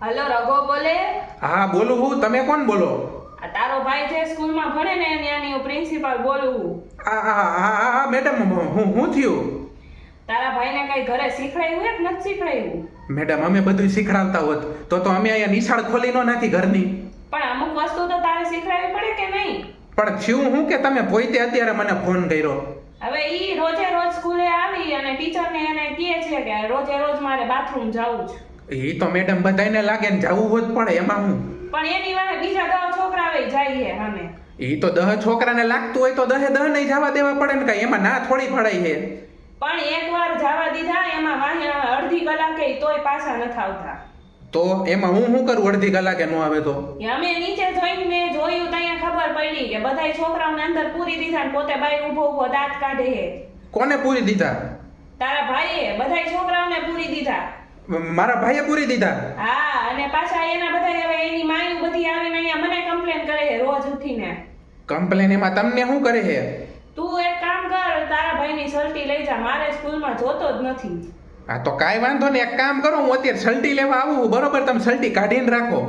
Hello રઘો બોલે. હા બોલું હું. તમે કોણ બોલો? આ તારો ભાઈ જે સ્કૂલમાં ભણે ને ત્યાંની હું પ્રિન્સિપાલ બોલું હું. હા મેડમ, હું થયું? તારા ભાઈને કઈ ઘરે શીખડાયું હે કે નથી શીખડાયું? મેડમ, અમે બધું શીખડાવતા હોત તો અમે અહીંયા નિશાળ ખોલી ન નાખી ઘરની. પણ અમુક વસ્તુ તો તારે શીખડાવી પડે કે નહીં? પણ થયું હું કે તમે પોતે અત્યારે મને ફોન કર્યો? હવે ઈ રોજે રોજ સ્કૂલે આવી અને ટીચરને એને કહે છે કે રોજે રોજ મારે બાથરૂમ જવું છે. એ તો મેડમ બધાને લાગે ને જવું હોત પડે, એમાં હું? પણ એની વાહે બીજા 10 છોકરા આવી જાય છે સામે. એ તો 10 છોકરાને લાગતું હોય તો 10 નહીં જવા દેવા પડે ને, કઈ એમાં ના થોડી પડાય છે. પણ એકવાર જવા દીધા એમાં વાહે અડધી કલાકે તોય પાછા નથી આવતા. તો એમાં હું શું કરું અડધી કલાકે ન આવે તો? અમે નીચે જોઈને જોયું ત્યાં ખબર પડી કે બધાય છોકરાઓને અંદર પૂરી દીધા ને પોતે બાય ઊભો દાંત કાઢે છે. કોને પૂરી દીધા? તારા ભાઈએ બધાય છોકરાઓને પૂરી દીધા. મારા ભાઈએ પૂરી દીધા? હા, અને પાછા એના બધાય હવે એની માયું બધી આવીને અહીંયા મને કમ્પ્લેન કરે છે રોજ ઉઠીને. કમ્પ્લેન એમાં તમને શું કરે છે? તું એક કામ કર, તારા ભાઈની સલટી લઈ જા, મારે સ્કૂલમાં જોતો જ નથી. હા તો કાંઈ વાંધો નહીં, એક કામ કરો, હું અત્યારે સલટી લેવા આવું, બરોબર? તમે સલટી કાઢીને રાખો.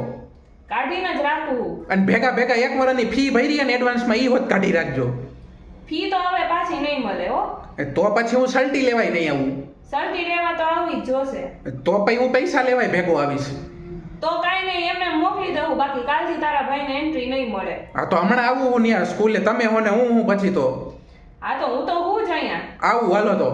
કાઢીને જ રાખવું. અને ભેગા ભેગા 1 વર્ષની ફી ભરી અને એડવાન્સમાં ઈ હોત કાઢી રાખજો. ફી તો હવે પાછી નહીં મળે હો. તો પછી હું સલટી લેવાય નહીં આવું. સલટી લેવા તો આવી જ જોશે. તો પછી હું પૈસા લેવાય ભેગો આવીશ. તો કાંઈ નહીં, એમને મોકલી દઉં, બાકી કાલથી તારા ભાઈને એન્ટ્રી નહીં મળે. હા તો હમણાં આવું હું ત્યાં સ્કૂલે, તમે હો ને હું પછી તો હા તો હું જ અહીંયા આવું. હાલો તો.